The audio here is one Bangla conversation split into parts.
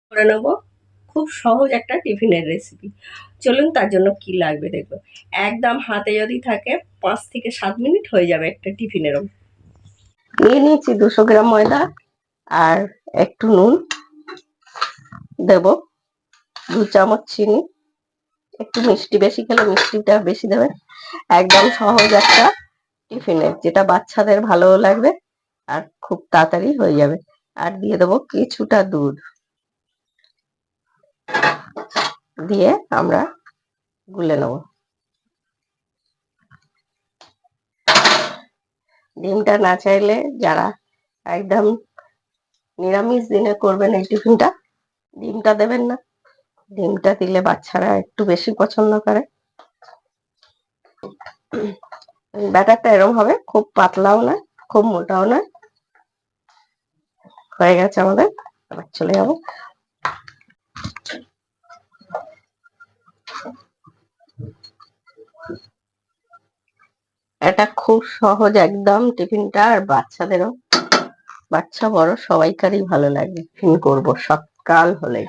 করে নেবো। খুব সহজ একটা টিফিনের রেসিপি। চলুন তার জন্য কি লাগবে দেখবো। একদম হাতে যদি থাকে 5 থেকে 7 মিনিট হয়ে যাবে একটা টিফিনেরও। নিয়ে নিয়েছি 200 গ্রাম ময়দা আর একটু নুন দেব, 2 চামচ চিনি, একটু মিষ্টি বেশি খেলে মিষ্টিটা বেশি দেবেন। একদম সহজ একটা টিফিনের, যেটা বাচ্চাদের ভালো লাগবে আর খুব তাড়াতাড়ি হয়ে যাবে। আর দিয়ে দেবো কিছুটা দুধ, দিয়ে আমরা গুলে নেব। ডিমটা না চাইলে যারা একদম নিরামিষ দিনে করবেন এই টিফিনটা, ডিমটা দেবেন না। ডিমটা দিলে বাচ্চারা একটু বেশি পছন্দ করে। ব্যাটারটা এরকম হবে, খুব পাতলাও না খুব মোটাও না। হয়ে গেছে আমাদের, এবার চলে যাবো। এটা খুব সহজ একদম টিফিনটা, আর বাচ্চাদেরও, বাচ্চা বড় সবাইকারই ভালো লাগে। টিফিন করবো সকাল হলে,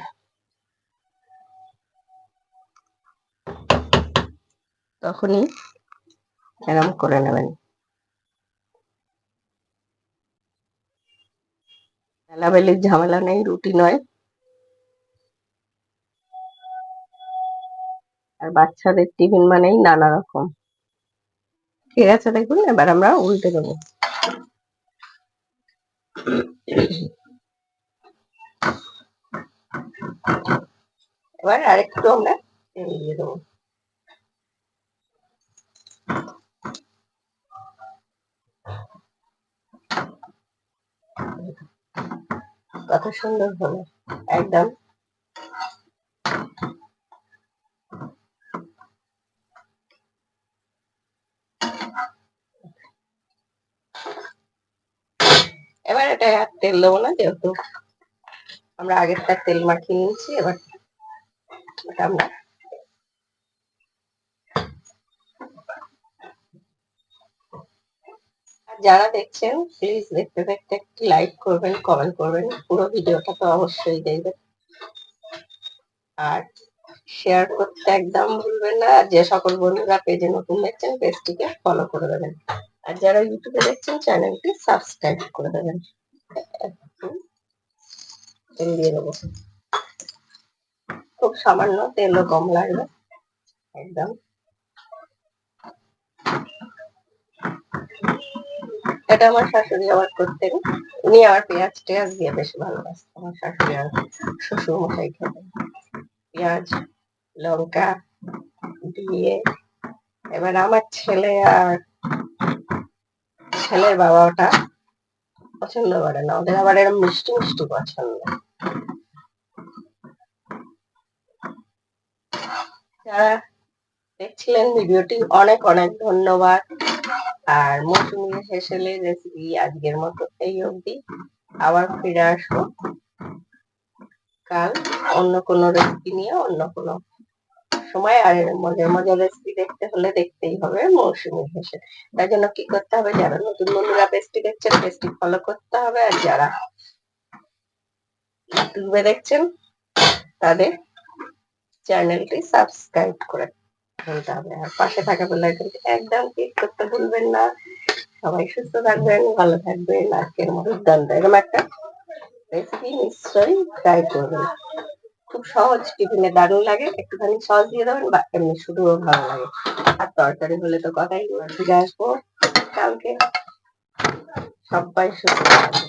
তখনই এরম করে নেবেন। বেলাবেলির ঝামেলা নেই, রুটি নয়। আর বাচ্চাদের টিফিন মানেই নানা রকম। ঠিক আছে, দেখুন এবার আমরা উল্টে দেবো। এবার আরেকটু আমরা তেল দিয়ে দেবো। কত সুন্দর হলো একদম। এবার এটা আর তেল দেবো না, যেহেতু আমরা আগের তার তেল মাখিয়ে নিয়েছি। এবার এটা আমরা যারা দেখছেন প্লিজ দেখতে দেখতে একটি লাইক করবেন, কমেন্ট করবেন, পুরো ভিডিওটা তো অবশ্যই দেখবেন। আর শেয়ার করতে একদম ভুলবেন না। আর যে সকল বন্ধুরা পেজে নতুন দেখছেন পেজটিকে ফলো করে দেবেন। আর যারা ইউটিউবে দেখছেন চ্যানেলটি সাবস্ক্রাইব করে দেবেন। তেল দিয়ে দেবো, খুব সামান্য, তেলও কম লাগবে একদম। এটা আমার শাশুড়ি আবার করতেন, উনি আবার পেঁয়াজ টেয়াজ দিয়ে বেশি ভালোবাসতেন। আমার শাশুড়ি আর শ্বশুর মশাই খেতেন পেঁয়াজ লঙ্কা দিয়ে। এবার আমার ছেলে আর ছেলের বাবা ওটা পছন্দ করে না, ওদের আবার এরকম মিষ্টি মিষ্টি পছন্দ। যারা দেখছিলেন ভিডিওটি অনেক অনেক ধন্যবাদ। আর মৌসুমী হেসেলে রেসিপি আজকের মতো এই অবধি। আবার ফিরে আসবো কাল অন্য কোনো রেসিপি নিয়ে, অন্য কোনো সময়। আর মজার মজার রেসিপি দেখতে হলে দেখতেই হবে মৌসুমী হেসেল। তার জন্য কি করতে হবে, যারা নতুন বন্ধুরা পেজটি দেখছেন পেজটি ফলো করতে হবে। আর যারা ইউটিউবে দেখছেন তাদের চ্যানেলটি সাবস্ক্রাইব করে ফেলতে হবে। আর পাশে থাকা বেল আইকনটি একদম ক্লিক করতে ভুলবেন না। সবাই সুস্থ থাকবেন, ভালো থাকবেন। আজকের মতো দুর্দান্ত এরকম একটা রেসিপি নিশ্চয়ই ট্রাই করবেন। খুব সহজ, টিফিনে দারুণ লাগে। একটুখানি সস দিয়ে দেবেন বা এমনি শুধুও ভালো লাগে। আর তরকারি হলে তো কথাই। ফিরে আসবো কালকে। সবাই সুস্থ থাকবেন।